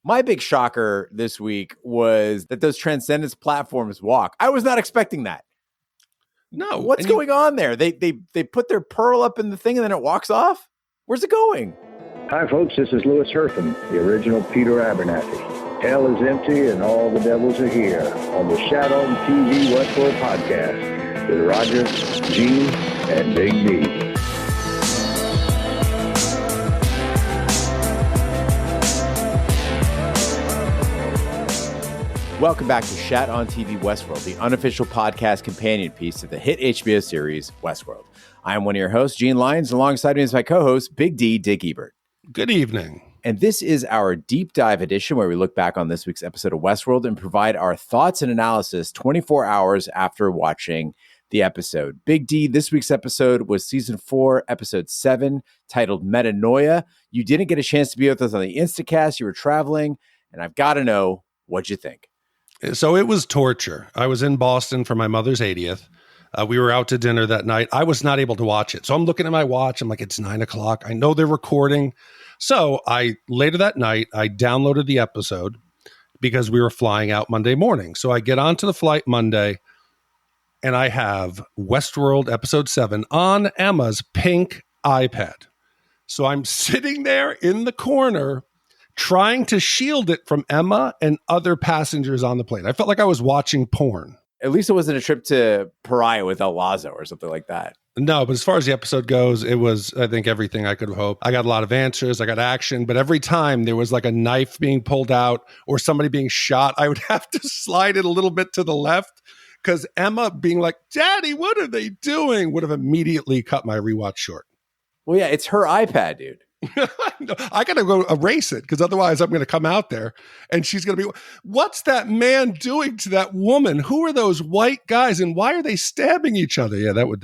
My big shocker this week was that those transcendence platforms walk. I was not expecting that. No. What's going on there? They put their pearl up in the thing and then it walks off? Where's it going? Hi, folks. This is Louis Hertham, the original Peter Abernathy. Hell is empty and all the devils are here on the Shat TV Westworld podcast with Roger, Gene, and Big D. Welcome back to Shat on TV Westworld, the unofficial podcast companion piece to the hit HBO series Westworld. I am one of your hosts, Gene Lyons, and alongside me is my co-host, Big D, Dick Ebert. Good evening. And this is our deep dive edition where we look back on this week's episode of Westworld and provide our thoughts and analysis 24 hours after watching the episode. Big D, this week's episode was season 4, episode 7, titled Metanoia. You didn't get a chance to be with us on the Instacast. You were traveling, and I've got to know, what'd you think? So it was torture. I was in Boston for my mother's 80th. We were out to dinner that night. I was not able to watch it. So I'm looking at my watch. I'm like, it's 9 o'clock. I know they're recording. So later that night, I downloaded the episode because we were flying out Monday morning. So I get onto the flight Monday and I have Westworld episode 7 on Emma's pink iPad. So I'm sitting there in the corner trying to shield it from Emma and other passengers on the plane. I felt like I was watching porn. At least it wasn't a trip to Pariah with El Lazo or something like that. No, but as far as the episode goes, it was, I think, everything I could hope. I got a lot of answers. I got action. But every time there was like a knife being pulled out or somebody being shot, I would have to slide it a little bit to the left because Emma being like, Daddy, what are they doing? Would have immediately cut my rewatch short. Well, yeah, it's her iPad, dude. I got to go erase it because otherwise I'm going to come out there and she's going to be, what's that man doing to that woman? Who are those white guys and why are they stabbing each other? Yeah, that would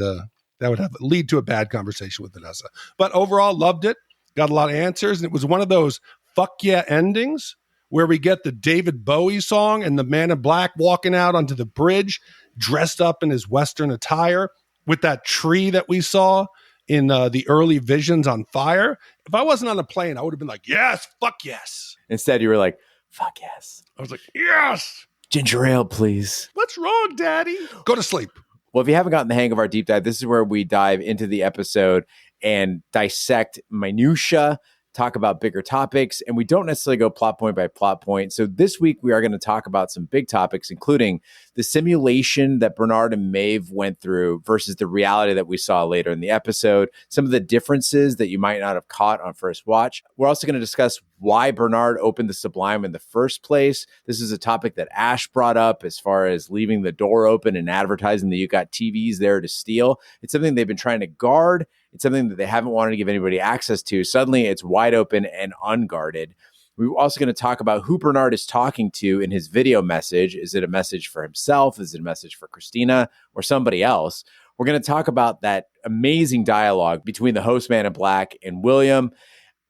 lead to a bad conversation with Vanessa. But overall, loved it. Got a lot of answers. And it was one of those fuck yeah endings where we get the David Bowie song and the man in black walking out onto the bridge dressed up in his Western attire with that tree that we saw in the early visions on fire. If I wasn't on a plane, I would have been like, yes, fuck yes. Instead, you were like, fuck yes. I was like, yes. Ginger ale, please. What's wrong, Daddy? Go to sleep. Well, if you haven't gotten the hang of our deep dive, this is where we dive into the episode and dissect minutia, talk about bigger topics, and we don't necessarily go plot point by plot point. So this week, we are going to talk about some big topics, including the simulation that Bernard and Maeve went through versus the reality that we saw later in the episode, some of the differences that you might not have caught on first watch. We're also going to discuss why Bernard opened the Sublime in the first place. This is a topic that Ash brought up as far as leaving the door open and advertising that you got TVs there to steal. It's something they've been trying to guard. It's something that they haven't wanted to give anybody access to. Suddenly, it's wide open and unguarded. We're also going to talk about who Bernard is talking to in his video message. Is it a message for himself? Is it a message for Christina or somebody else? We're going to talk about that amazing dialogue between the host man in black and William,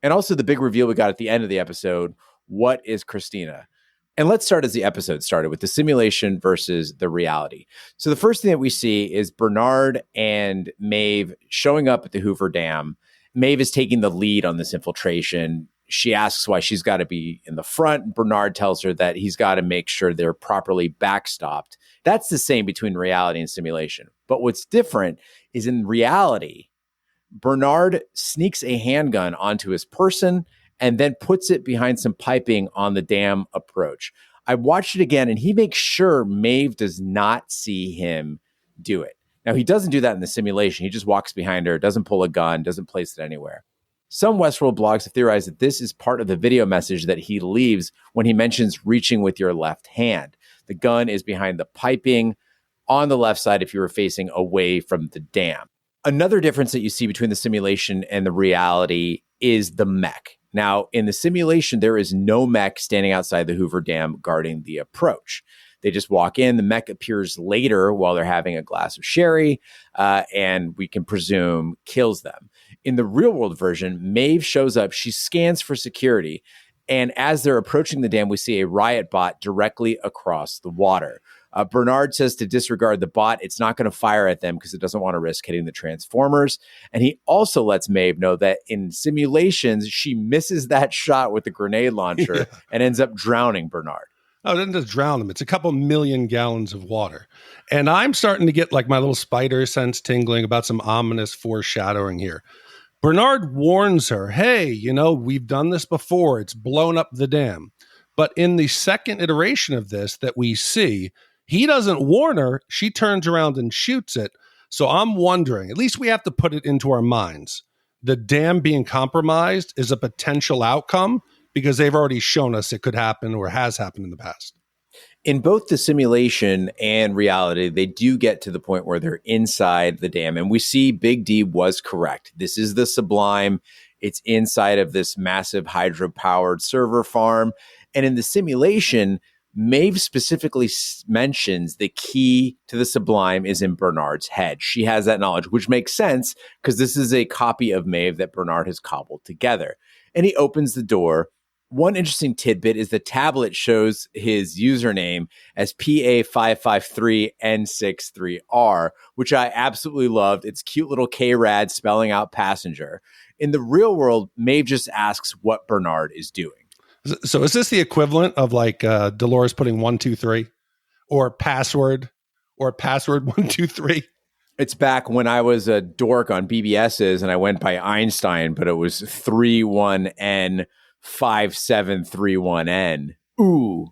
and also the big reveal we got at the end of the episode. What is Christina? And let's start as the episode started with the simulation versus the reality. So the first thing that we see is Bernard and Maeve showing up at the Hoover Dam. Maeve is taking the lead on this infiltration. She asks why she's got to be in the front. Bernard tells her that he's got to make sure they're properly backstopped. That's the same between reality and simulation. But what's different is in reality, Bernard sneaks a handgun onto his person and then puts it behind some piping on the dam approach. I watched it again, and he makes sure Maeve does not see him do it. Now, he doesn't do that in the simulation. He just walks behind her, doesn't pull a gun, doesn't place it anywhere. Some Westworld blogs have theorized that this is part of the video message that he leaves when he mentions reaching with your left hand. The gun is behind the piping on the left side if you were facing away from the dam. Another difference that you see between the simulation and the reality is the mech. Now, in the simulation, there is no mech standing outside the Hoover Dam guarding the approach. They just walk in. The mech appears later while they're having a glass of sherry, and we can presume kills them. In the real world version, Maeve shows up. She scans for security. And as they're approaching the dam, we see a riot bot directly across the water. Bernard says to disregard the bot. It's not going to fire at them because it doesn't want to risk hitting the Transformers. And he also lets Maeve know that in simulations, she misses that shot with the grenade launcher and ends up drowning Bernard. Oh, it doesn't just drown them. It's a couple million gallons of water. And I'm starting to get like my little spider sense tingling about some ominous foreshadowing here. Bernard warns her, hey, we've done this before. It's blown up the dam. But in the second iteration of this that we see, he doesn't warn her. She turns around and shoots it. So I'm wondering, at least we have to put it into our minds. The dam being compromised is a potential outcome because they've already shown us it could happen or has happened in the past. In both the simulation and reality, they do get to the point where they're inside the dam. And we see Big D was correct. This is the Sublime. It's inside of this massive hydro-powered server farm. And in the simulation, Maeve specifically mentions the key to the Sublime is in Bernard's head. She has that knowledge, which makes sense because this is a copy of Maeve that Bernard has cobbled together. And he opens the door. One interesting tidbit is the tablet shows his username as PA553N63R, which I absolutely loved. It's cute little K-Rad spelling out passenger. In the real world, Maeve just asks what Bernard is doing. So is this the equivalent of like Dolores putting 123 or password 123? It's back when I was a dork on BBSs and I went by Einstein, but it was 31N5731N. Ooh.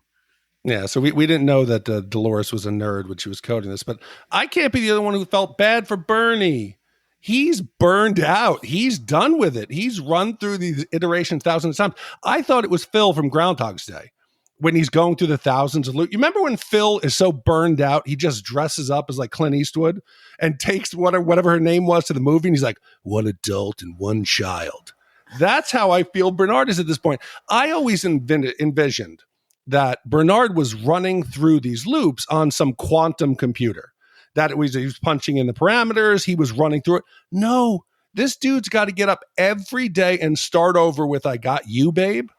Yeah, so we didn't know that Dolores was a nerd when she was coding this, but I can't be the other one who felt bad for Bernie. He's burned out. He's done with it. He's run through these iterations thousands of times. I thought it was Phil from Groundhog's Day when he's going through the thousands of loot. You remember when Phil is so burned out, he just dresses up as like Clint Eastwood and takes whatever her name was to the movie, and he's like, one adult and one child. That's how I feel Bernard is at this point. I always envisioned that Bernard was running through these loops on some quantum computer. That he was punching in the parameters. He was running through it. No, this dude's got to get up every day and start over with, I got you, babe.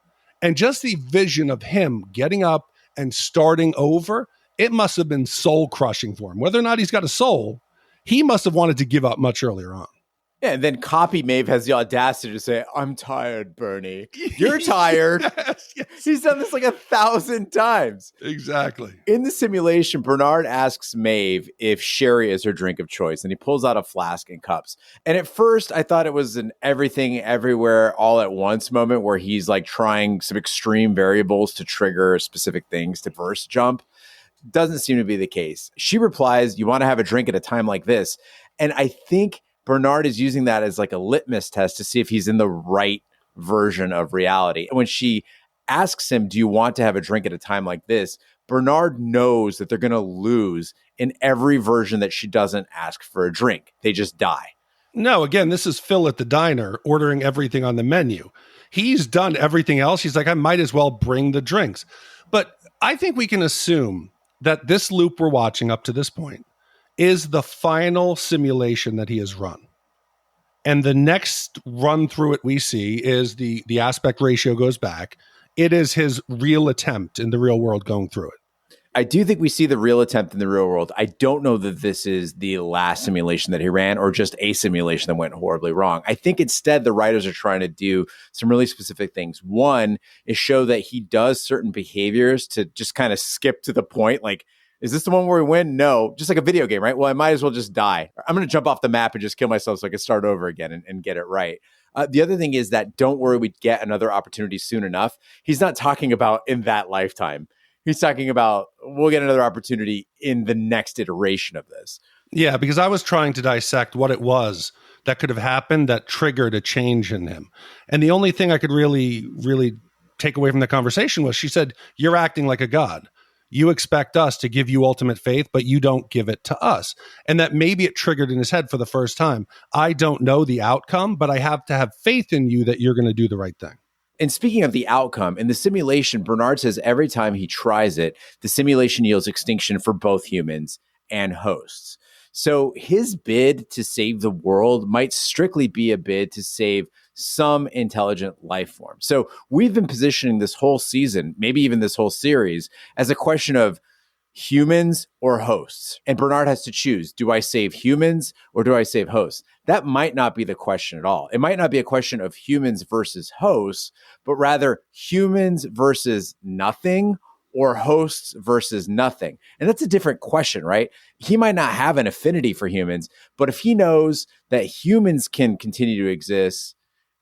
And just the vision of him getting up and starting over, it must have been soul crushing for him. Whether or not he's got a soul, he must have wanted to give up much earlier on. Yeah, and then Copy Maeve has the audacity to say, I'm tired, Bernie. You're tired. Yes. He's done this like 1,000 times. Exactly. In the simulation, Bernard asks Maeve if sherry is her drink of choice, and he pulls out a flask and cups. And at first, I thought it was an everything, everywhere, all at once moment where he's like trying some extreme variables to trigger specific things to burst jump. Doesn't seem to be the case. She replies, you want to have a drink at a time like this. And I think Bernard is using that as like a litmus test to see if he's in the right version of reality. And when she asks him, do you want to have a drink at a time like this? Bernard knows that they're going to lose in every version that she doesn't ask for a drink. They just die. No, again, this is Phil at the diner ordering everything on the menu. He's done everything else. He's like, I might as well bring the drinks. But I think we can assume that this loop we're watching up to this point is the final simulation that he has run. And the next run through it we see is the aspect ratio goes back. It is his real attempt in the real world going through it. I do think we see the real attempt in the real world. I don't know that this is the last simulation that he ran or just a simulation that went horribly wrong. I think instead the writers are trying to do some really specific things. One is show that he does certain behaviors to just kind of skip to the point. Like, is this the one where we win? No. Just like a video game, right? Well, I might as well just die. I'm going to jump off the map and just kill myself so I can start over again and get it right. The other thing is that don't worry, we get another opportunity soon enough. He's not talking about in that lifetime. He's talking about we'll get another opportunity in the next iteration of this. Yeah, because I was trying to dissect what it was that could have happened that triggered a change in him. And the only thing I could really take away from the conversation was she said, you're acting like a god. You expect us to give you ultimate faith, but you don't give it to us. And that maybe it triggered in his head for the first time. I don't know the outcome, but I have to have faith in you that you're going to do the right thing. And speaking of the outcome, in the simulation, Bernard says every time he tries it, the simulation yields extinction for both humans and hosts. So his bid to save the world might strictly be a bid to save some intelligent life form. So we've been positioning this whole season, maybe even this whole series, as a question of humans or hosts? And Bernard has to choose. Do I save humans or do I save hosts? That might not be the question at all. It might not be a question of humans versus hosts, but rather humans versus nothing or hosts versus nothing. And that's a different question, right? He might not have an affinity for humans, but if he knows that humans can continue to exist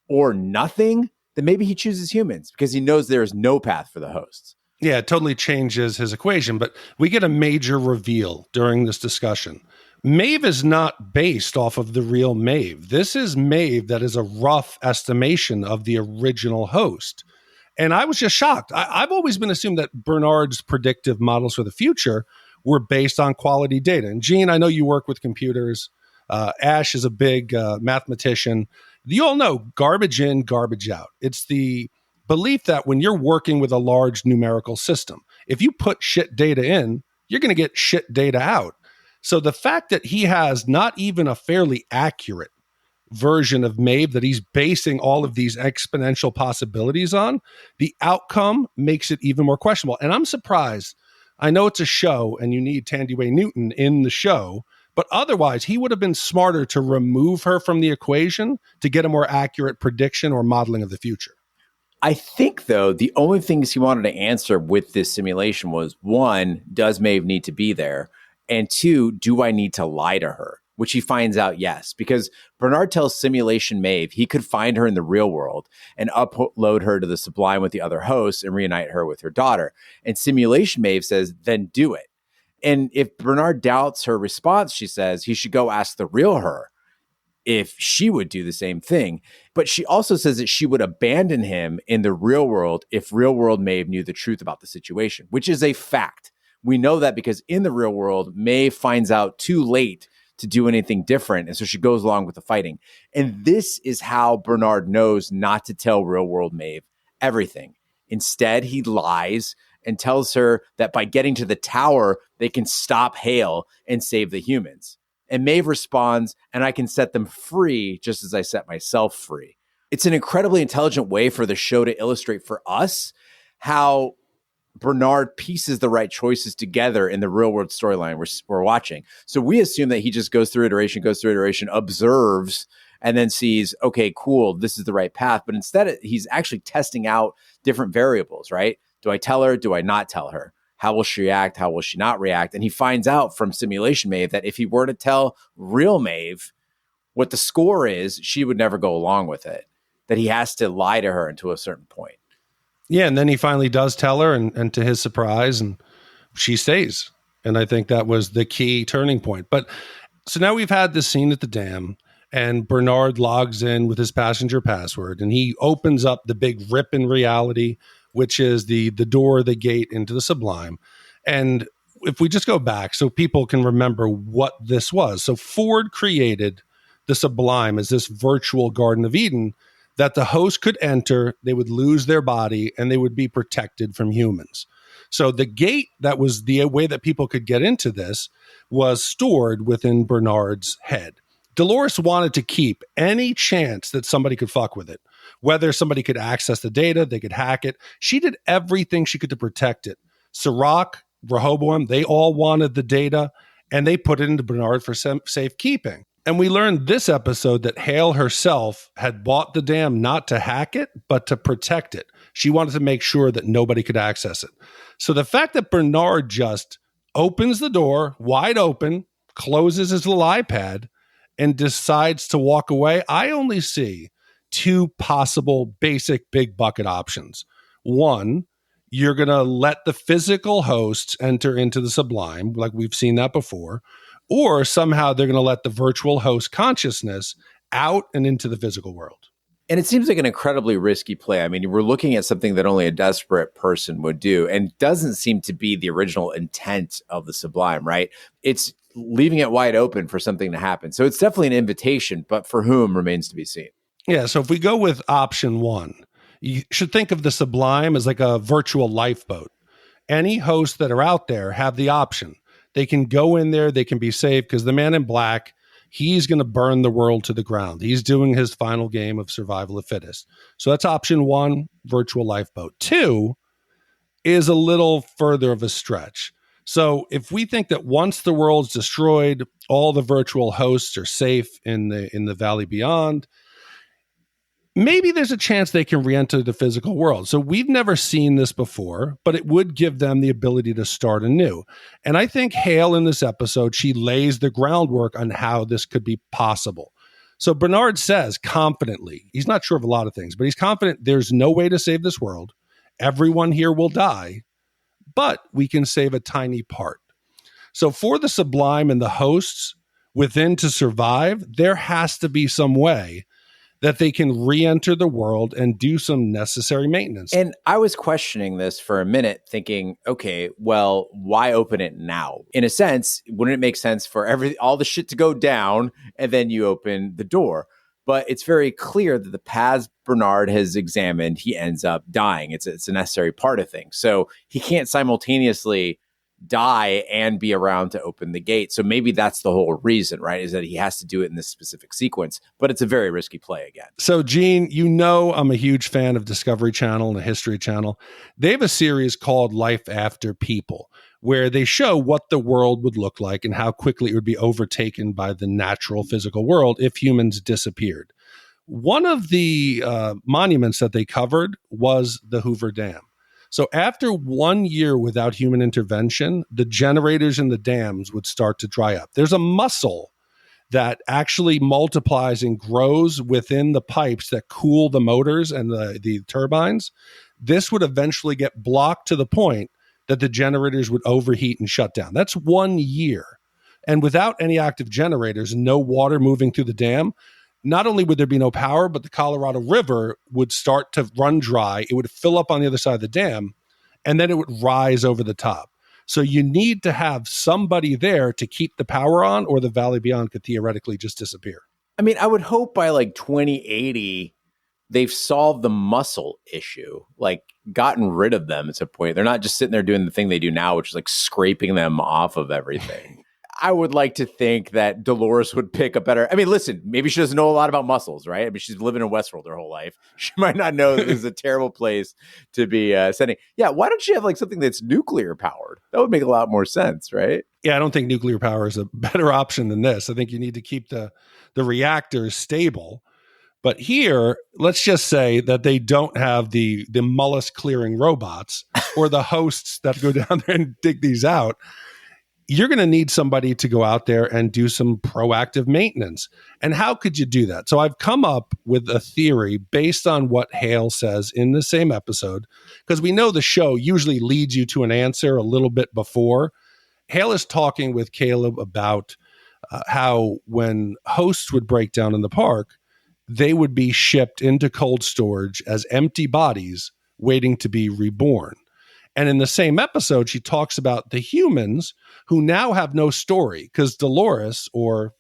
or nothing, then maybe he chooses humans because he knows there is no path for the hosts. Yeah, it totally changes his equation, but we get a major reveal during this discussion. Maeve is not based off of the real Maeve. This is Maeve that is a rough estimation of the original host. And I was just shocked. I've always been assumed that Bernard's predictive models for the future were based on quality data. And Gene, I know you work with computers. Ash is a big mathematician. You all know garbage in, garbage out. It's the belief that when you're working with a large numerical system, if you put shit data in, you're going to get shit data out. So the fact that he has not even a fairly accurate version of Maeve that he's basing all of these exponential possibilities on, the outcome makes it even more questionable. And I'm surprised. I know it's a show and you need Tandy Way Newton in the show, but otherwise he would have been smarter to remove her from the equation to get a more accurate prediction or modeling of the future. I think, though, the only things he wanted to answer with this simulation was, one, does Maeve need to be there? And two, do I need to lie to her? Which he finds out, yes, because Bernard tells simulation Maeve he could find her in the real world and upload her to the Sublime with the other hosts and reunite her with her daughter. And simulation Maeve says, then do it. And if Bernard doubts her response, she says he should go ask the real her if she would do the same thing. But she also says that she would abandon him in the real world if real world Maeve knew the truth about the situation, which is a fact. We know that because in the real world, Maeve finds out too late to do anything different. And so she goes along with the fighting. And this is how Bernard knows not to tell real world Maeve everything. Instead, he lies and tells her that by getting to the tower, they can stop Hale and save the humans. And Maeve responds, and I can set them free just as I set myself free. It's an incredibly intelligent way for the show to illustrate for us how Bernard pieces the right choices together in the real world storyline we're watching. So we assume that he just goes through iteration, observes, and then sees, okay, cool, this is the right path. But instead, he's actually testing out different variables, right? Do I tell her? Do I not tell her? How will she react? How will she not react? And he finds out from simulation Maeve that if he were to tell real Maeve what the score is, she would never go along with it, that he has to lie to her until a certain point. Yeah, and then he finally does tell her, and to his surprise, and she stays. And I think that was the key turning point. But so now we've had this scene at the dam, and Bernard logs in with his passenger password, and he opens up the big rip in reality, which is the door, the gate into the Sublime. And if we just go back so people can remember what this was. So Ford created the Sublime as this virtual Garden of Eden that the host could enter, they would lose their body, and they would be protected from humans. So the gate that was the way that people could get into this was stored within Bernard's head. Dolores wanted to keep any chance that somebody could fuck with it, whether somebody could access the data, they could hack it. She did everything she could to protect it. Sirach, Rehoboam, they all wanted the data, and they put it into Bernard for safekeeping. And we learned this episode that Hale herself had bought the dam not to hack it, but to protect it. She wanted to make sure that nobody could access it. So the fact that Bernard just opens the door wide open, closes his little iPad, and decides to walk away, I only see two possible basic big bucket options. One, you're going to let the physical hosts enter into the Sublime, like we've seen that before, or somehow they're going to let the virtual host consciousness out and into the physical world. And it seems like an incredibly risky play. I mean, we're looking at something that only a desperate person would do, and doesn't seem to be the original intent of the Sublime, right? It's leaving it wide open for something to happen. So it's definitely an invitation, but for whom remains to be seen. Yeah, so if we go with option one, you should think of the Sublime as like a virtual lifeboat. Any hosts that are out there have the option. They can go in there, they can be safe, because the man in black, he's going to burn the world to the ground. He's doing his final game of survival of fittest. So that's option one, virtual lifeboat. Two is a little further of a stretch. So if we think that once the world's destroyed, all the virtual hosts are safe in the valley beyond, maybe there's a chance they can re-enter the physical world. So we've never seen this before, but it would give them the ability to start anew. And I think Hale in this episode, she lays the groundwork on how this could be possible. So Bernard says confidently, he's not sure of a lot of things, but he's confident there's no way to save this world. Everyone here will die, but we can save a tiny part. So for the Sublime and the hosts within to survive, there has to be some way that they can re-enter the world and do some necessary maintenance. And I was questioning this for a minute, thinking, okay, well, why open it now? In a sense, wouldn't it make sense for all the shit to go down and then you open the door? But it's very clear that the paths Bernard has examined, he ends up dying. It's a necessary part of things. So he can't simultaneously die and be around to open the gate. So maybe that's the whole reason, right? Is that he has to do it in this specific sequence, but it's a very risky play again. So Gene, you know, I'm a huge fan of Discovery Channel and the History Channel. They have a series called Life After People, where they show what the world would look like and how quickly it would be overtaken by the natural physical world if humans disappeared. One of the monuments that they covered was the Hoover Dam. So after 1 year without human intervention, the generators in the dams would start to dry up. There's a muscle that actually multiplies and grows within the pipes that cool the motors and the turbines. This would eventually get blocked to the point that the generators would overheat and shut down. That's 1 year. And without any active generators, no water moving through the dam, not only would there be no power, but the Colorado River would start to run dry. It would fill up on the other side of the dam, and then it would rise over the top. So you need to have somebody there to keep the power on, or the valley beyond could theoretically just disappear. I mean, I would hope by like 2080, they've solved the muscle issue, like gotten rid of them at a point. They're not just sitting there doing the thing they do now, which is like scraping them off of everything. I would like to think that Dolores would pick a better. I mean, listen, maybe she doesn't know a lot about muscles, right? I mean, she's living in Westworld her whole life. She might not know this is a terrible place to be sending. Yeah, why don't you have like something that's nuclear powered? That would make a lot more sense, right? Yeah, I don't think nuclear power is a better option than this. I think you need to keep the reactors stable. But here, let's just say that they don't have the mollusk clearing robots or the hosts that go down there and dig these out. You're going to need somebody to go out there and do some proactive maintenance. And how could you do that? So I've come up with a theory based on what Hale says in the same episode, because we know the show usually leads you to an answer a little bit before. Hale is talking with Caleb about how when hosts would break down in the park, they would be shipped into cold storage as empty bodies waiting to be reborn. And in the same episode, she talks about the humans who now have no story because Dolores or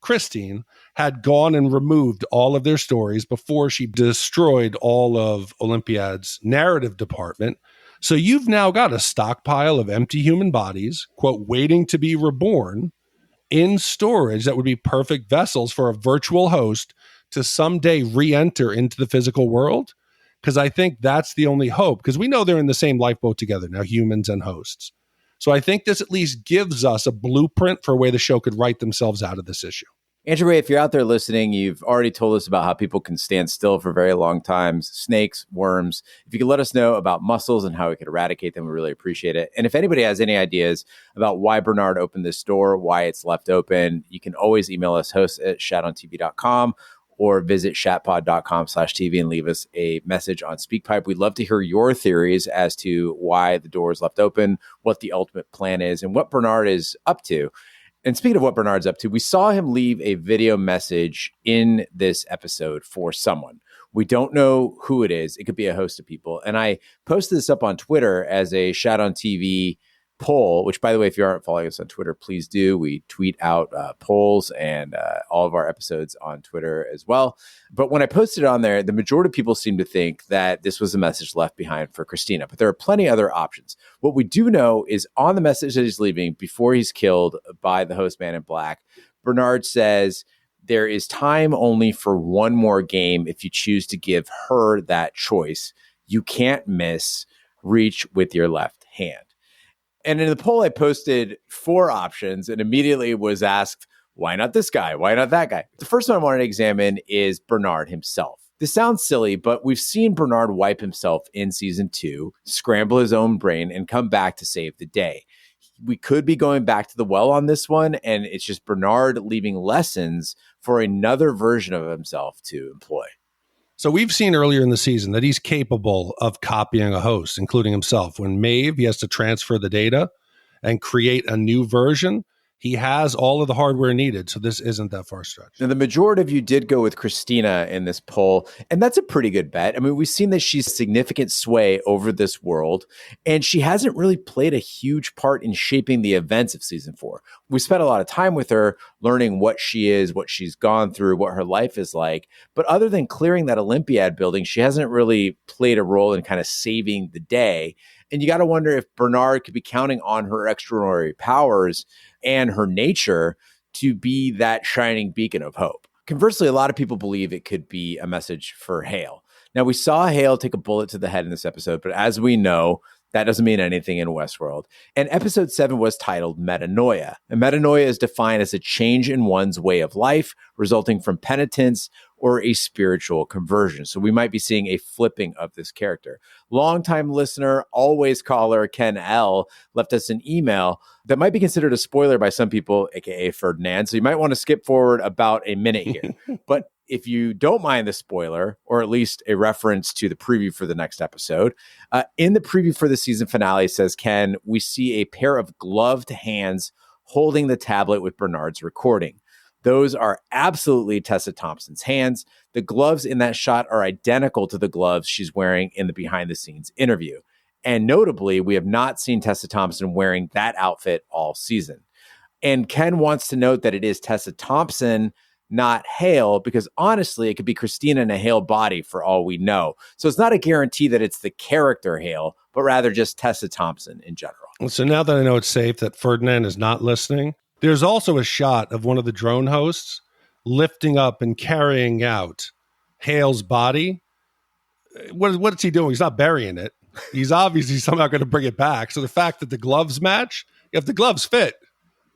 Christine had gone and removed all of their stories before she destroyed all of Olympiad's narrative department. So you've now got a stockpile of empty human bodies, quote, waiting to be reborn in storage that would be perfect vessels for a virtual host to someday re-enter into the physical world. Because I think that's the only hope, because we know they're in the same lifeboat together now, humans and hosts. So I think this at least gives us a blueprint for a way the show could write themselves out of this issue. Andrew Ray, if you're out there listening, you've already told us about how people can stand still for very long times, snakes, worms. If you could let us know about mussels and how we could eradicate them, we really appreciate it. And if anybody has any ideas about why Bernard opened this door, why it's left open, you can always email us, hosts@shatontv.com, or visit shatpod.com/TV and leave us a message on SpeakPipe. We'd love to hear your theories as to why the door is left open, what the ultimate plan is, and what Bernard is up to. And speaking of what Bernard's up to, we saw him leave a video message in this episode for someone. We don't know who it is. It could be a host of people. And I posted this up on Twitter as a Shat on TV poll, which, by the way, if you aren't following us on Twitter, please do. We tweet out polls and all of our episodes on Twitter as well. But when I posted it on there, the majority of people seem to think that this was a message left behind for Christina. But there are plenty of other options. What we do know is on the message that he's leaving before he's killed by the host man in black, Bernard says, there is time only for one more game if you choose to give her that choice. You can't miss. Reach with your left hand. And in the poll, I posted 4 options and immediately was asked, why not this guy? Why not that guy? The first one I wanted to examine is Bernard himself. This sounds silly, but we've seen Bernard wipe himself in season 2, scramble his own brain, and come back to save the day. We could be going back to the well on this one, and it's just Bernard leaving lessons for another version of himself to employ. So we've seen earlier in the season that he's capable of copying a host, including himself. When Maeve, he has to transfer the data and create a new version. He has all of the hardware needed, so this isn't that far stretched. Now, the majority of you did go with Christina in this poll, and that's a pretty good bet. I mean, we've seen that she's significant sway over this world, and she hasn't really played a huge part in shaping the events of season 4. We spent a lot of time with her learning what she is, what she's gone through, what her life is like. But other than clearing that Olympiad building, she hasn't really played a role in kind of saving the day. And you got to wonder if Bernard could be counting on her extraordinary powers and her nature to be that shining beacon of hope. Conversely, a lot of people believe it could be a message for Hale. Now, we saw Hale take a bullet to the head in this episode, but as we know, that doesn't mean anything in Westworld. And episode 7 was titled Metanoia. And metanoia is defined as a change in one's way of life resulting from penitence or a spiritual conversion. So we might be seeing a flipping of this character. Longtime listener, always caller, Ken L. left us an email that might be considered a spoiler by some people, aka Ferdinand. So you might want to skip forward about a minute here. But if you don't mind the spoiler, or at least a reference to the preview for the next episode, in the preview for the season finale, says Ken, we see a pair of gloved hands holding the tablet with Bernard's recording. Those are absolutely Tessa Thompson's hands. The gloves in that shot are identical to the gloves she's wearing in the behind-the-scenes interview. And notably, we have not seen Tessa Thompson wearing that outfit all season. And Ken wants to note that it is Tessa Thompson, not Hale, because honestly, it could be Christina in a Hale body for all we know. So it's not a guarantee that it's the character Hale, but rather just Tessa Thompson in general. So now that I know it's safe that Ferdinand is not listening, there's also a shot of one of the drone hosts lifting up and carrying out Hale's body. What's he doing? He's not burying it. He's obviously somehow going to bring it back. So the fact that the gloves match, if the gloves fit,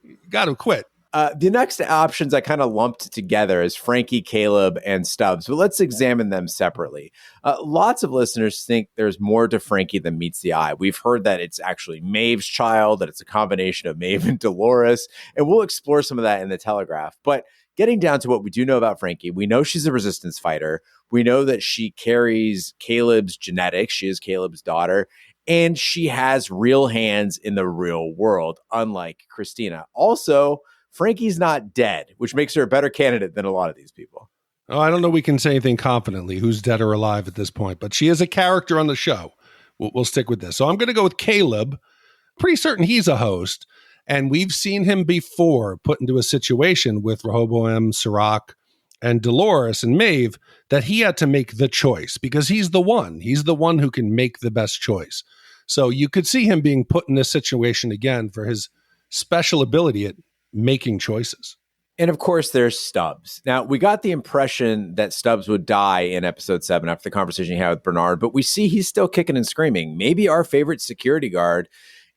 you got to quit. The next options I kind of lumped together as Frankie, Caleb, and Stubbs, but let's examine them separately. Lots of listeners think there's more to Frankie than meets the eye. We've heard that it's actually Maeve's child, that it's a combination of Maeve and Dolores, and we'll explore some of that in the Telegraph. But getting down to what we do know about Frankie, we know she's a resistance fighter. We know that she carries Caleb's genetics. She is Caleb's daughter. And she has real hands in the real world, unlike Christina. Also, Frankie's not dead, which makes her a better candidate than a lot of these people. Oh, I don't know we can say anything confidently who's dead or alive at this point, but she is a character on the show. We'll stick with this. So I'm going to go with Caleb. Pretty certain he's a host, and we've seen him before put into a situation with Rehoboam, Sirach, and Dolores and Maeve that he had to make the choice because he's the one. He's the one who can make the best choice. So you could see him being put in this situation again for his special ability at making choices. And of course, there's Stubbs. Now, we got the impression that Stubbs would die in episode 7 after the conversation he had with Bernard, but we see he's still kicking and screaming. Maybe our favorite security guard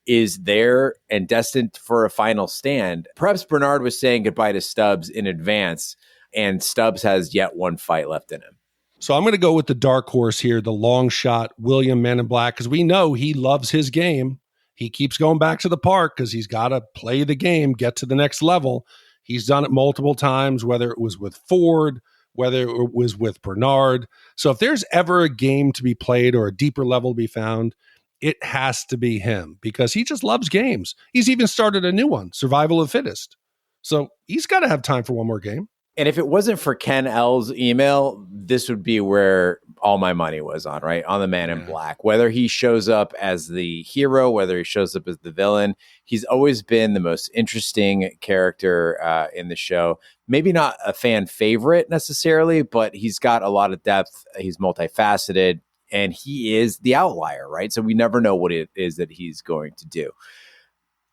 is there and destined for a final stand. Perhaps Bernard was saying goodbye to Stubbs in advance, and Stubbs has yet one fight left in him. So I'm going to go with the dark horse here, the long shot, William Man in Black, because we know he loves his game. He keeps going back to the park because he's got to play the game, get to the next level. He's done it multiple times, whether it was with Ford, whether it was with Bernard. So if there's ever a game to be played or a deeper level to be found, it has to be him because he just loves games. He's even started a new one, Survival of the Fittest. So he's got to have time for one more game. And if it wasn't for Ken L's email, this would be where all my money was on, right? On the Man in Black. Whether he shows up as the hero, whether he shows up as the villain, he's always been the most interesting character in the show. Maybe not a fan favorite necessarily, but he's got a lot of depth. He's multifaceted, and he is the outlier, right? So we never know what it is that he's going to do.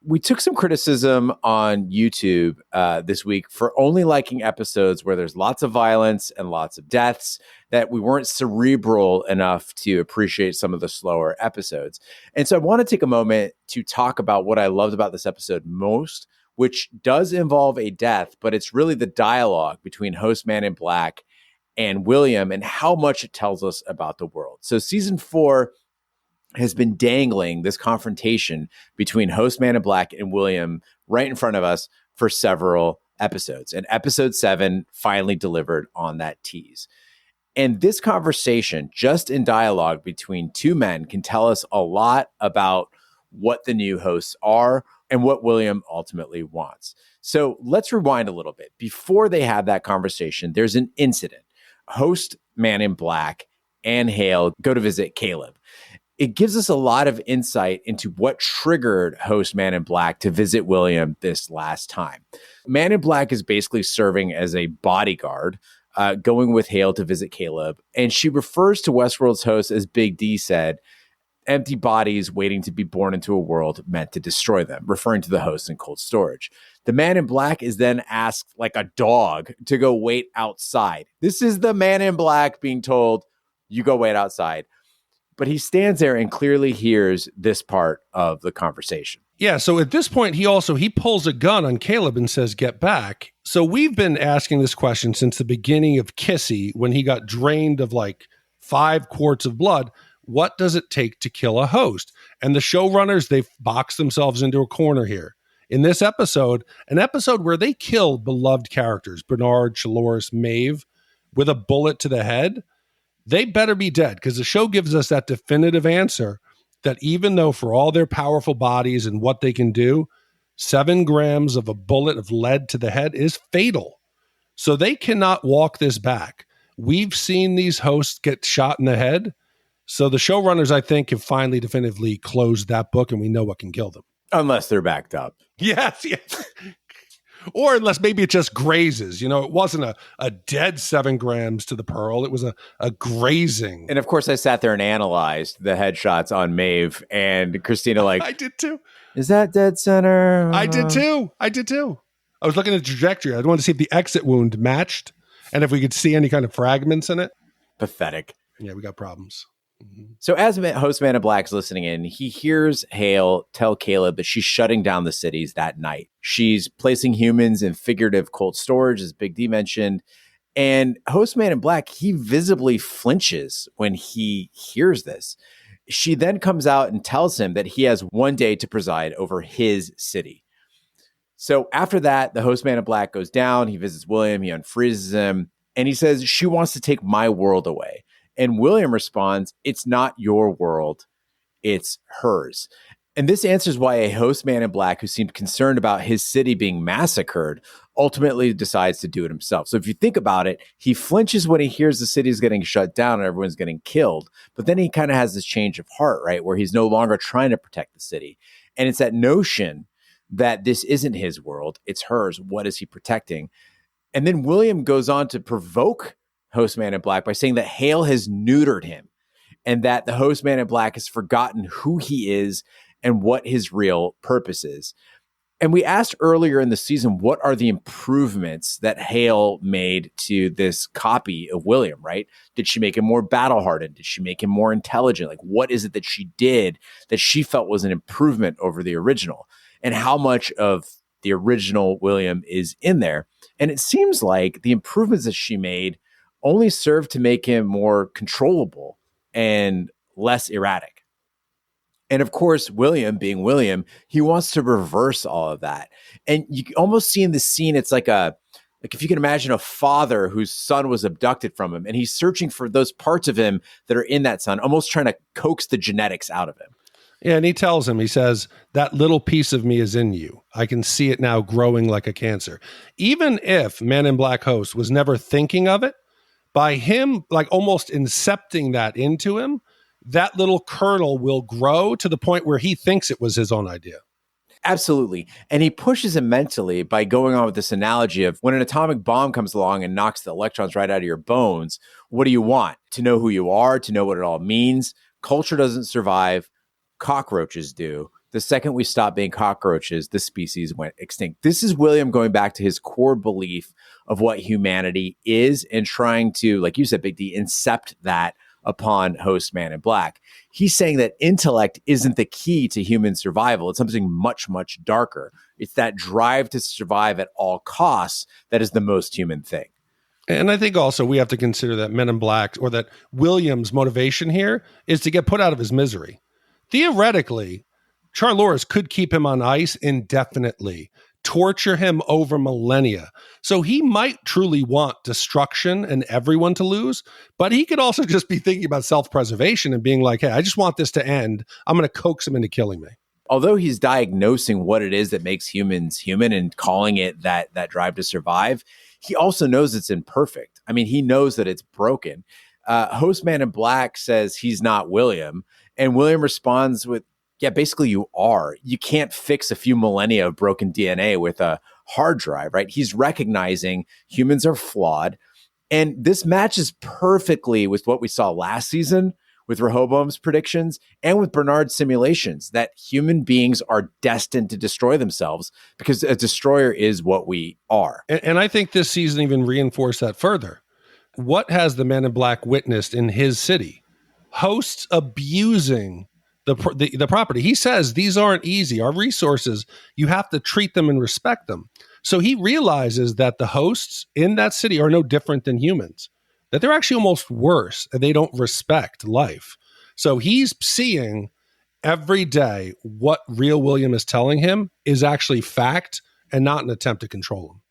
We took some criticism on YouTube this week for only liking episodes where there's lots of violence and lots of deaths, that we weren't cerebral enough to appreciate some of the slower episodes. And so I want to take a moment to talk about what I loved about this episode most, which does involve a death, but it's really the dialogue between Host Man in Black and William and how much it tells us about the world. So season 4 has been dangling this confrontation between Host Man in Black and William right in front of us for several episodes. And episode 7 finally delivered on that tease. And this conversation, just in dialogue between two men, can tell us a lot about what the new hosts are and what William ultimately wants. So let's rewind a little bit. Before they have that conversation, there's an incident. Host Man in Black and Hale go to visit Caleb. It gives us a lot of insight into what triggered Host Man in Black to visit William this last time. Man in Black is basically serving as a bodyguard, going with Hale to visit Caleb. And she refers to Westworld's host, as Big D said, empty bodies waiting to be born into a world meant to destroy them, referring to the host in cold storage. The Man in Black is then asked, like a dog, to go wait outside. This is the Man in Black being told, you go wait outside. But he stands there and clearly hears this part of the conversation. Yeah, so at this point, he pulls a gun on Caleb and says, get back. So we've been asking this question since the beginning of Kissy, when he got drained of like 5 quarts of blood. What does it take to kill a host? And the showrunners, they've boxed themselves into a corner here. In this episode, an episode where they killed beloved characters, Bernard, Dolores, Maeve, with a bullet to the head, they better be dead, because the show gives us that definitive answer that even though for all their powerful bodies and what they can do, 7 grams of a bullet of lead to the head is fatal. So they cannot walk this back. We've seen these hosts get shot in the head. So the showrunners, I think, have finally definitively closed that book, and we know what can kill them. Unless they're backed up. Yes. Or unless maybe it just grazes. You know, it wasn't a dead 7 grams to the pearl. It was a grazing. And of course, I sat there and analyzed the headshots on Maeve, and Christina like, I did too. Is that dead center? I did too. I was looking at the trajectory. I wanted to see if the exit wound matched and if we could see any kind of fragments in it. Pathetic. Yeah, we got problems. So as Host Man in Black's listening in, he hears Hale tell Caleb that she's shutting down the cities that night. She's placing humans in figurative cold storage, as Big D mentioned. And Host Man in Black, he visibly flinches when he hears this. She then comes out and tells him that he has one day to preside over his city. So after that, the Host Man in Black goes down. He visits William. He unfreezes him. And he says, she wants to take my world away. And William responds, it's not your world, it's hers. And this answers why a Host Man in Black, who seemed concerned about his city being massacred, ultimately decides to do it himself. So if you think about it, he flinches when he hears the city is getting shut down and everyone's getting killed. But then he kind of has this change of heart, right, where he's no longer trying to protect the city. And it's that notion that this isn't his world, it's hers. What is he protecting? And then William goes on to provoke Host Man in Black by saying that Hale has neutered him and that the Host Man in Black has forgotten who he is and what his real purpose is. And we asked earlier in the season, what are the improvements that Hale made to this copy of William, right? Did she make him more battle-hardened? Did she make him more intelligent? Like, what is it that she did that she felt was an improvement over the original? And how much of the original William is in there? And it seems like the improvements that she made only served to make him more controllable and less erratic. And of course, William, being William, he wants to reverse all of that. And you almost see in the scene, it's like if you can imagine a father whose son was abducted from him, and he's searching for those parts of him that are in that son, almost trying to coax the genetics out of him. Yeah, and he tells him, he says, that little piece of me is in you. I can see it now growing like a cancer. Even if Man in Black host was never thinking of it, by him like almost incepting that into him, that little kernel will grow to the point where he thinks it was his own idea. Absolutely. And he pushes him mentally by going on with this analogy of when an atomic bomb comes along and knocks the electrons right out of your bones, what do you want? To know who you are, to know what it all means. Culture doesn't survive. Cockroaches do. The second we stopped being cockroaches, the species went extinct. This is William going back to his core belief of what humanity is and trying to, like you said, Big D, incept that upon host Man in Black. He's saying that intellect isn't the key to human survival. It's something much, much darker. It's that drive to survive at all costs that is the most human thing. And I think also we have to consider that Men in Black, or that William's motivation here, is to get put out of his misery. Theoretically, Charlores could keep him on ice indefinitely, torture him over millennia. So he might truly want destruction and everyone to lose, but he could also just be thinking about self-preservation and being like, hey, I just want this to end. I'm going to coax him into killing me. Although he's diagnosing what it is that makes humans human and calling it that drive to survive, he also knows it's imperfect. I mean, he knows that it's broken. Host Man in Black says he's not William, and William responds with, yeah, basically you are. You can't fix a few millennia of broken DNA with a hard drive, right? He's recognizing humans are flawed. And this matches perfectly with what we saw last season with Rehoboam's predictions and with Bernard's simulations, that human beings are destined to destroy themselves because a destroyer is what we are. And I think this season even reinforced that further. What has the Man in Black witnessed in his city? Hosts abusing the property. He says these aren't easy. Our resources, you have to treat them and respect them. So he realizes that the hosts in that city are no different than humans, that they're actually almost worse, and they don't respect life. So he's seeing every day what real William is telling him is actually fact and not an attempt to control him.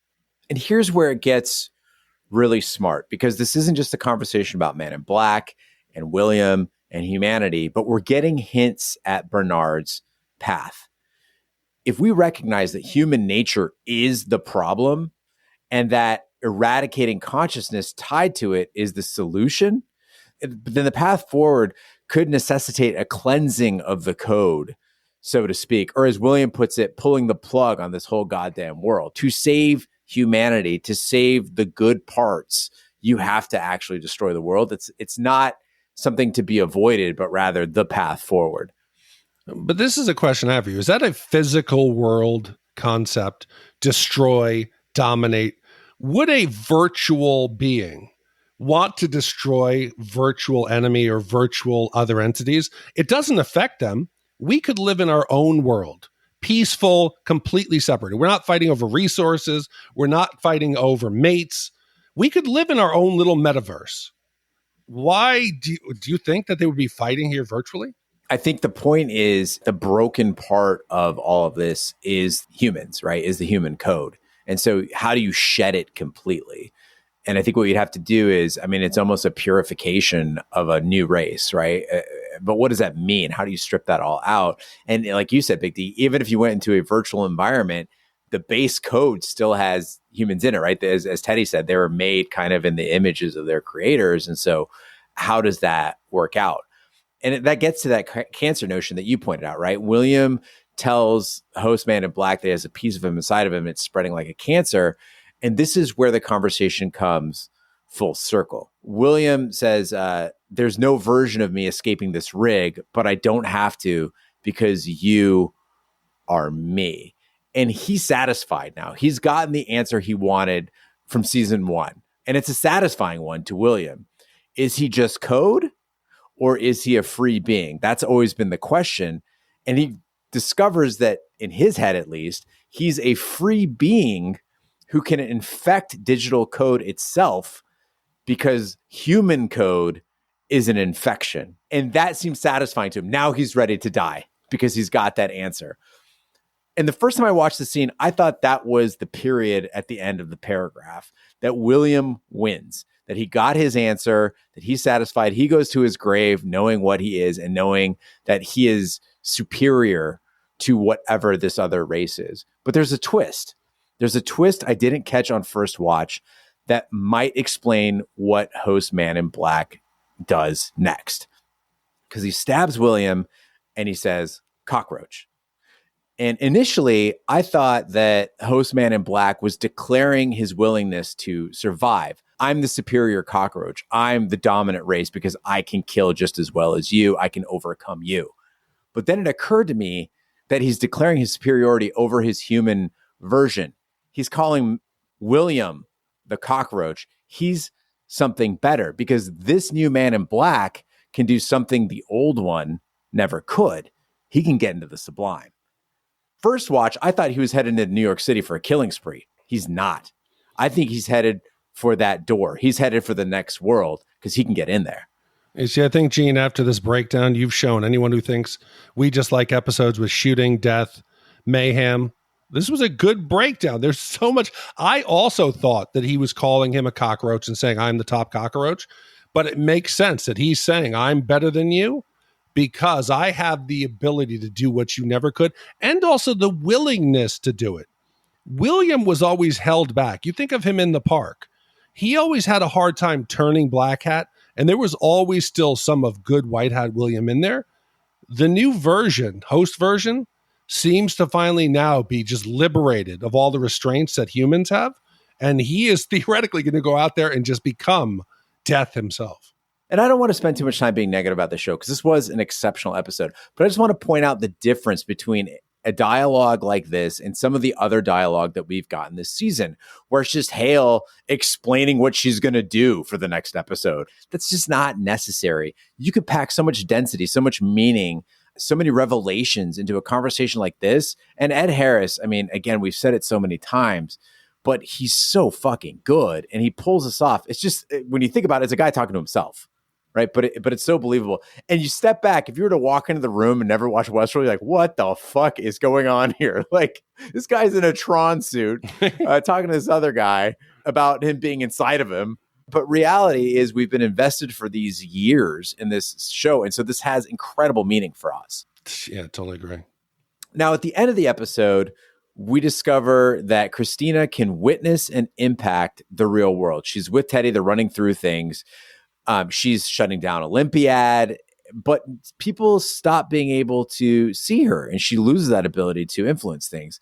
And here's where it gets really smart, because this isn't just a conversation about Man in Black and William and humanity, but we're getting hints at Bernard's path. If we recognize that human nature is the problem and that eradicating consciousness tied to it is the solution, then the path forward could necessitate a cleansing of the code, so to speak, or as William puts it, pulling the plug on this whole goddamn world. To save humanity, to save the good parts, you have to actually destroy the world. It's not something to be avoided, but rather the path forward. But this is a question I have for you. Is that a physical world concept? Destroy, dominate? Would a virtual being want to destroy virtual enemy or virtual other entities? It doesn't affect them. We could live in our own world, peaceful, completely separated. We're not fighting over resources. We're not fighting over mates. We could live in our own little metaverse. Why do you think that they would be fighting here virtually? I think the point is the broken part of all of this is humans, right? Is the human code. And so how do you shed it completely? And I think what you'd have to do is, I mean, it's almost a purification of a new race, right? But what does that mean? How do you strip that all out? And like you said, Big D, even if you went into a virtual environment, the base code still has humans in it, right? As Teddy said, they were made kind of in the images of their creators. And so how does that work out? And that gets to that cancer notion that you pointed out, right? William tells host Man in Black that he has a piece of him inside of him. It's spreading like a cancer. And this is where the conversation comes full circle. William says, there's no version of me escaping this rig, but I don't have to because you are me. And he's satisfied now. He's gotten the answer he wanted from season 1. And it's a satisfying one to William. Is he just code or is he a free being? That's always been the question. And he discovers that in his head, at least, he's a free being who can infect digital code itself because human code is an infection. And that seems satisfying to him. Now he's ready to die because he's got that answer. And the first time I watched the scene, I thought that was the period at the end of the paragraph, that William wins, that he got his answer, that he's satisfied. He goes to his grave knowing what he is and knowing that he is superior to whatever this other race is. But there's a twist. There's a twist I didn't catch on first watch that might explain what host Man in Black does next. Because he stabs William and he says, cockroach. And initially, I thought that host Man in Black was declaring his willingness to survive. I'm the superior cockroach. I'm the dominant race because I can kill just as well as you. I can overcome you. But then it occurred to me, that he's declaring his superiority over his human version. He's calling William the cockroach. He's something better because this new man in black can do something the old one never could. He can get into the Sublime. First watch, I thought he was headed to New York City for a killing spree. He's not. I think he's headed for that door. He's headed for the next world because he can get in there. You see, I think, Gene, after this breakdown, you've shown anyone who thinks we just like episodes with shooting, death, mayhem. This was a good breakdown. There's so much. I also thought that he was calling him a cockroach and saying, I'm the top cockroach. But it makes sense that he's saying, I'm better than you because I have the ability to do what you never could and also the willingness to do it. William was always held back. You think of him in the park. He always had a hard time turning black hat, and there was always still some of good white hat William in there. The new version, host version, seems to finally now be just liberated of all the restraints that humans have, and he is theoretically going to go out there and just become death himself. And I don't want to spend too much time being negative about the show because this was an exceptional episode, but I just want to point out the difference between a dialogue like this and some of the other dialogue that we've gotten this season, where it's just Hale explaining what she's going to do for the next episode. That's just not necessary. You could pack so much density, so much meaning, so many revelations into a conversation like this. And Ed Harris, I mean, again, we've said it so many times, but he's so fucking good and he pulls us off. It's just, when you think about it, it's a guy talking to himself. Right. But it's so believable. And you step back, if you were to walk into the room and never watch Westworld, you're like, what the fuck is going on here? Like, this guy's in a Tron suit talking to this other guy about him being inside of him. But reality is we've been invested for these years in this show. And so this has incredible meaning for us. Yeah, totally agree. Now, at the end of the episode, we discover that Christina can witness and impact the real world. She's with Teddy. They're running through things. She's shutting down Olympiad, but people stop being able to see her and she loses that ability to influence things.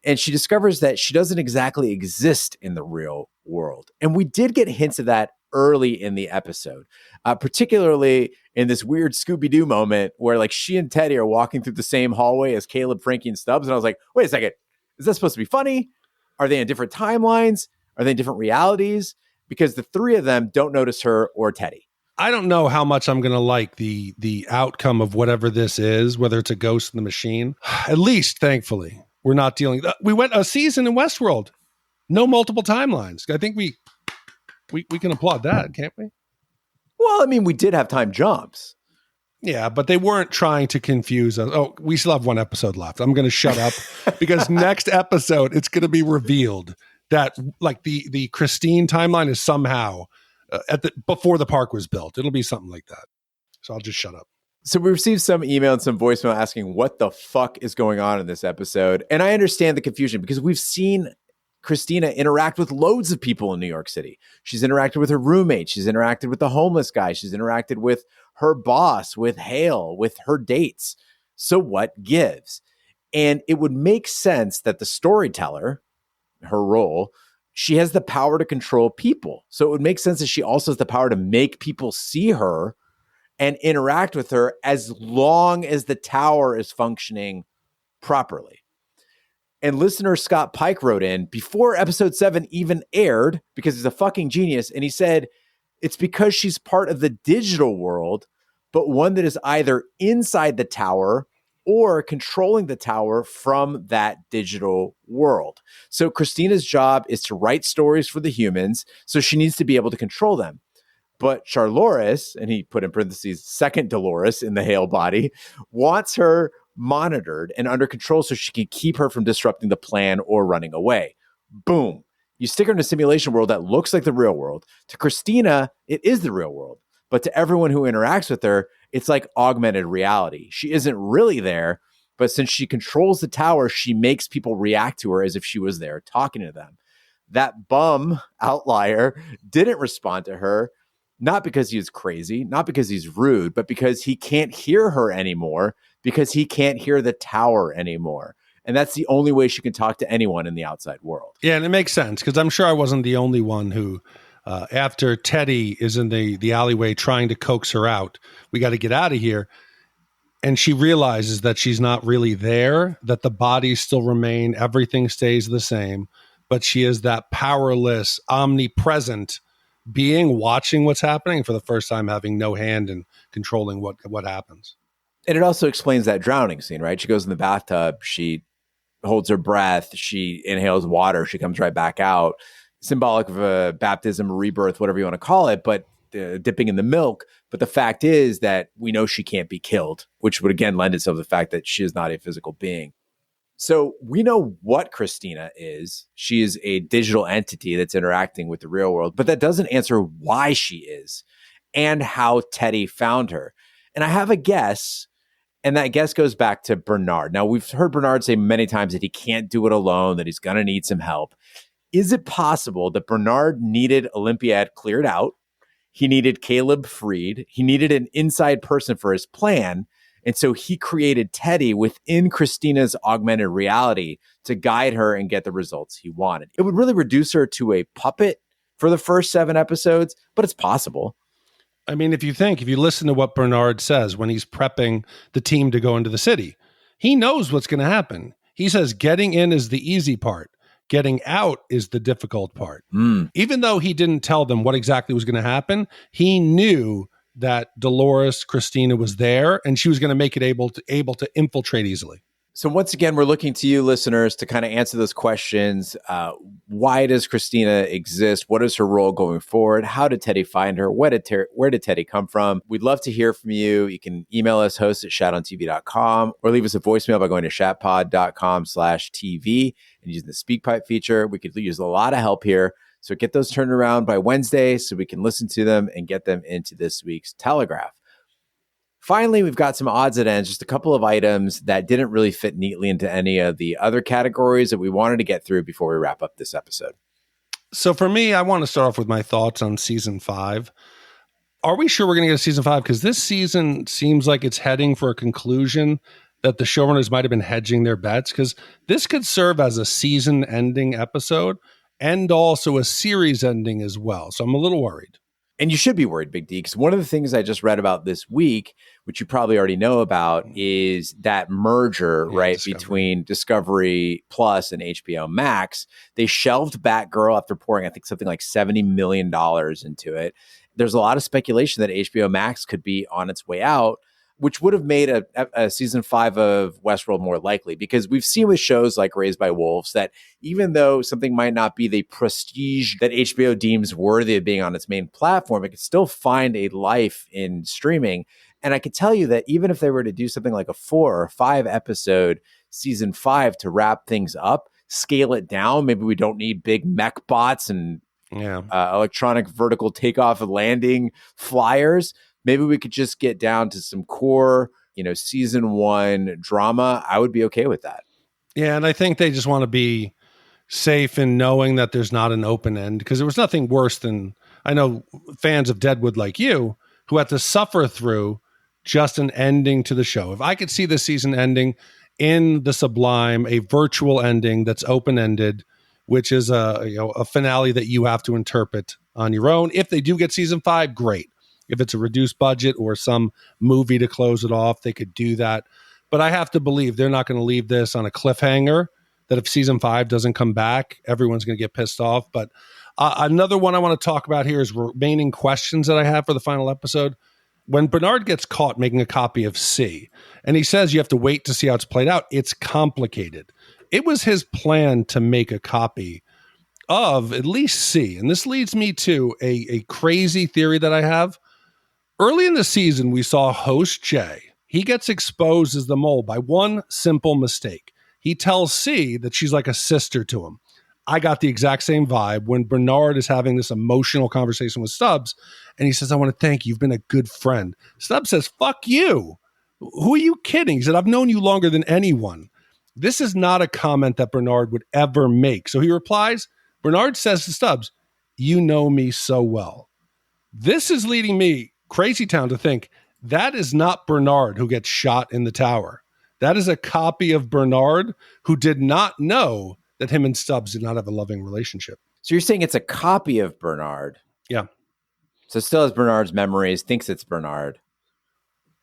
And she discovers that she doesn't exactly exist in the real world. And we did get hints of that early in the episode, particularly in this weird Scooby-Doo moment where like she and Teddy are walking through the same hallway as Caleb, Frankie, and Stubbs. And I was like, wait a second, is that supposed to be funny? Are they in different timelines? Are they in different realities? Because the three of them don't notice her or Teddy. I don't know how much I'm going to like the outcome of whatever this is, whether it's a ghost in the machine. At least, thankfully, we're not dealing. We went a season in Westworld, no multiple timelines. I think we can applaud that, can't we? Well, I mean, we did have time jumps. Yeah, but they weren't trying to confuse us. Oh, we still have one episode left. I'm going to shut up because next episode, it's going to be revealed that like the Christine timeline is somehow before the park was built. It'll be something like that. So I'll just shut up. So we received some email and some voicemail asking what the fuck is going on in this episode. And I understand the confusion because we've seen Christina interact with loads of people in New York City. She's interacted with her roommate. She's interacted with the homeless guy. She's interacted with her boss, with Hale, with her dates. So what gives? And it would make sense that the storyteller, her role, she has the power to control people. So it would make sense that she also has the power to make people see her and interact with her as long as the tower is functioning properly. And listener Scott Pike wrote in before episode 7 even aired, because he's a fucking genius, and he said, it's because she's part of the digital world, but one that is either inside the tower or controlling the tower from that digital world. So Christina's job is to write stories for the humans, so she needs to be able to control them. But Charloris, and he put in parentheses, second Dolores in the Hale body, wants her monitored and under control so she can keep her from disrupting the plan or running away. Boom. You stick her in a simulation world that looks like the real world. To Christina, it is the real world. But to everyone who interacts with her, it's like augmented reality. She isn't really there, but since she controls the tower, she makes people react to her as if she was there talking to them. That bum outlier didn't respond to her, not because he was crazy, not because he's rude, but because he can't hear her anymore, because he can't hear the tower anymore. And that's the only way she can talk to anyone in the outside world. Yeah, and it makes sense because I'm sure I wasn't the only one who, after Teddy is in the alleyway trying to coax her out, we got to get out of here. and she realizes that she's not really there, that the bodies still remain, everything stays the same, but she is that powerless, omnipresent being watching what's happening for the first time, having no hand in controlling what happens. And it also explains that drowning scene, right? She goes in the bathtub, she holds her breath, she inhales water, she comes right back out. Symbolic of a baptism, rebirth, whatever you want to call it, but dipping in the milk. But the fact is that we know she can't be killed, which would again lend itself to the fact that she is not a physical being. So we know what Christina is. She is a digital entity that's interacting with the real world, but that doesn't answer why she is and how Teddy found her. And I have a guess, and that guess goes back to Bernard. Now, we've heard Bernard say many times that he can't do it alone, that he's going to need some help. Is it possible that Bernard needed Olympiad cleared out? He needed Caleb freed. He needed an inside person for his plan. And so he created Teddy within Christina's augmented reality to guide her and get the results he wanted. It would really reduce her to a puppet for the first 7 episodes, but it's possible. I mean, if you listen to what Bernard says when he's prepping the team to go into the city, he knows what's going to happen. He says getting in is the easy part. Getting out is the difficult part. Even though he didn't tell them what exactly was going to happen, he knew that Dolores Christina was there and she was going to make it able to infiltrate easily. So once again, we're looking to you listeners to kind of answer those questions. Why does Christina exist? What is her role going forward? How did Teddy find her? Where did Teddy come from? We'd love to hear from you. You can email us, host@shatontv.com, or leave us a voicemail by going to shatpod.com/TV and using the SpeakPipe feature. We could use a lot of help here. So get those turned around by Wednesday so we can listen to them and get them into this week's Telegraph. Finally, we've got some odds and ends, just a couple of items that didn't really fit neatly into any of the other categories that we wanted to get through before we wrap up this episode. So for me, I want to start off with my thoughts on season 5. Are we sure we're going to get a season 5? Because this season seems like it's heading for a conclusion that the showrunners might have been hedging their bets, because this could serve as a season-ending episode and also a series ending as well. So I'm a little worried. And you should be worried, Big D, because one of the things I just read about this week, which you probably already know about, is that merger, right, between Discovery Plus and HBO Max. They shelved Batgirl after pouring, I think, something like $70 million into it. There's a lot of speculation that HBO Max could be on its way out, which would have made a season 5 of Westworld more likely, because we've seen with shows like Raised by Wolves that even though something might not be the prestige that HBO deems worthy of being on its main platform, it could still find a life in streaming. And I could tell you that even if they were to do something like a 4 or 5 episode season 5 to wrap things up, scale it down, maybe we don't need big mech bots and electronic vertical takeoff and landing flyers. Maybe we could just get down to some core, season 1 drama. I would be okay with that. Yeah, and I think they just want to be safe in knowing that there's not an open end, because there was nothing worse than, I know fans of Deadwood like you, who had to suffer through just an ending to the show. If I could see this season ending in the Sublime, a virtual ending that's open-ended, which is a finale that you have to interpret on your own. If they do get season 5, great. If it's a reduced budget or some movie to close it off, they could do that. But I have to believe they're not going to leave this on a cliffhanger, that if season 5 doesn't come back, everyone's going to get pissed off. But another one I want to talk about here is remaining questions that I have for the final episode. When Bernard gets caught making a copy of C, and he says you have to wait to see how it's played out, it's complicated. It was his plan to make a copy of at least C. And this leads me to a crazy theory that I have. Early in the season, we saw host Jay. He gets exposed as the mole by one simple mistake. He tells C that she's like a sister to him. I got the exact same vibe when Bernard is having this emotional conversation with Stubbs, and he says, I want to thank you. You've been a good friend. Stubbs says, fuck you. Who are you kidding? He said, I've known you longer than anyone. This is not a comment that Bernard would ever make. So he replies, Bernard says to Stubbs, you know me so well. This is leading me, Crazy Town, to think that is not Bernard who gets shot in the tower. That is a copy of Bernard who did not know that him and Stubbs did not have a loving relationship. So you're saying it's a copy of Bernard? Yeah. So it still has Bernard's memories, thinks it's Bernard.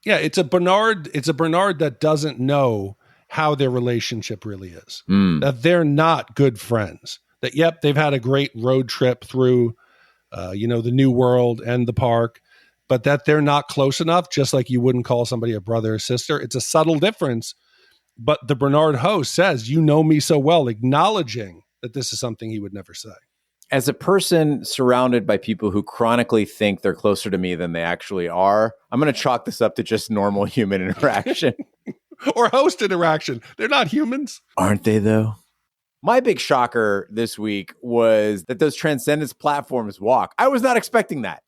Yeah, it's a Bernard that doesn't know how their relationship really is. That they're not good friends. That, yep, they've had a great road trip through, the New World and the park, but that they're not close enough, just like you wouldn't call somebody a brother or sister. It's a subtle difference, but the Bernard host says, "You know me so well," acknowledging that this is something he would never say. As a person surrounded by people who chronically think they're closer to me than they actually are, I'm going to chalk this up to just normal human interaction. Or host interaction. They're not humans. Aren't they, though? My big shocker this week was that those transcendence platforms walk. I was not expecting that.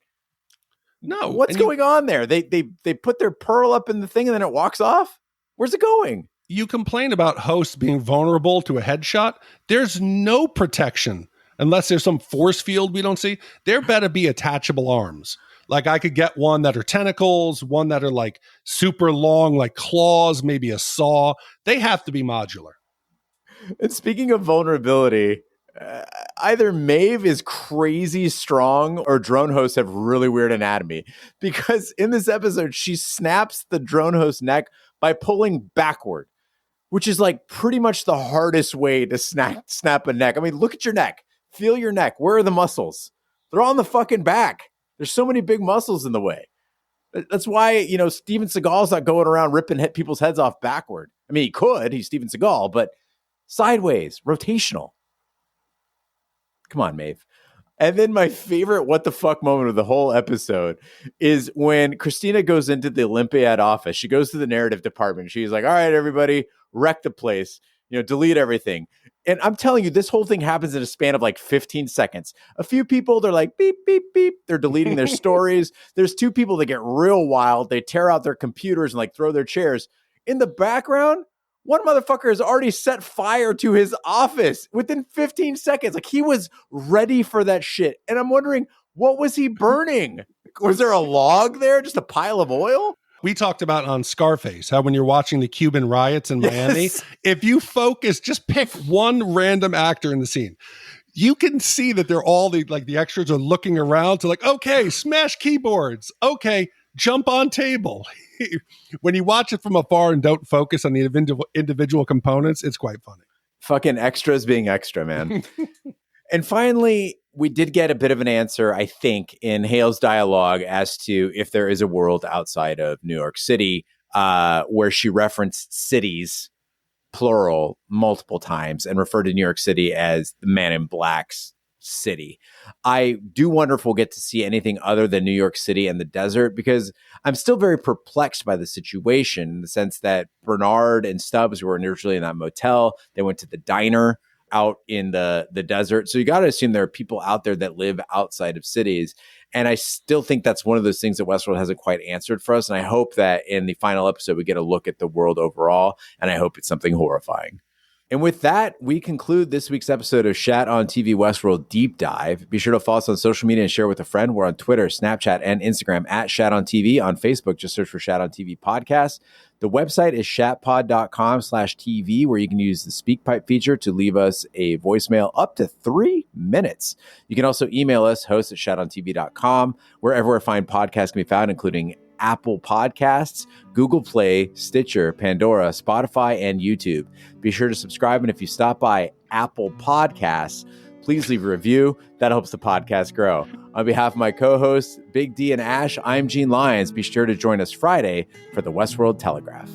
No. What's going on there? They put their pearl up in the thing and then it walks off? Where's it going? You complain about hosts being vulnerable to a headshot. There's no protection unless there's some force field we don't see. There better be attachable arms. Like I could get one that are tentacles, one that are like super long, like claws, maybe a saw. They have to be modular. And speaking of vulnerability, either Maeve is crazy strong or drone hosts have really weird anatomy. Because in this episode, she snaps the drone host's neck by pulling backward, which is like pretty much the hardest way to snap a neck. I mean, look at your neck. Feel your neck. Where are the muscles? They're on the fucking back. There's so many big muscles in the way. That's why, Steven Seagal's not going around ripping people's heads off backward. I mean, he could. He's Steven Seagal, but sideways, rotational. Come on, Maeve. And then my favorite what the fuck moment of the whole episode is when Christina goes into the Olympiad office. She goes to the narrative department. She's like, all right, everybody, wreck the place, delete everything. And I'm telling you, this whole thing happens in a span of like 15 seconds. A few people, they're like, beep, beep, beep. They're deleting their stories. There's two people that get real wild. They tear out their computers and like throw their chairs. In the background, one motherfucker has already set fire to his office within 15 seconds. Like he was ready for that shit. And I'm wondering, what was he burning? Was there a log there? Just a pile of oil? We talked about on Scarface, how when you're watching the Cuban riots in Miami, if you focus, just pick one random actor in the scene. You can see that they're all the extras are looking around to like, okay, smash keyboards. Okay, jump on table. When you watch it from afar and don't focus on the individual components, it's quite funny. Fucking extras being extra, man. And finally, we did get a bit of an answer, I think, in Hale's dialogue as to if there is a world outside of New York City, where she referenced cities, plural, multiple times and referred to New York City as the Man in Black's city. I do wonder if we'll get to see anything other than New York City and the desert, because I'm still very perplexed by the situation in the sense that Bernard and Stubbs were originally in that motel. They went to the diner out in the desert. So you got to assume there are people out there that live outside of cities. And I still think that's one of those things that Westworld hasn't quite answered for us. And I hope that in the final episode, we get a look at the world overall. And I hope it's something horrifying. And with that, we conclude this week's episode of Shat on TV Westworld Deep Dive. Be sure to follow us on social media and share with a friend. We're on Twitter, Snapchat, and Instagram at Shat on TV. On Facebook, just search for Shat on TV Podcast. The website is shatpod.com/TV, where you can use the SpeakPipe feature to leave us a voicemail up to 3 minutes. You can also email us, host@shatontv.com, wherever fine podcasts can be found, including Apple Podcasts, Google Play, Stitcher, Pandora, Spotify, and YouTube. Be sure to subscribe, and if you stop by Apple Podcasts, please leave a review. That helps the podcast grow. On behalf of my co-hosts, Big D and Ash, I'm Gene Lyons. Be sure to join us Friday for the Westworld Telegraph.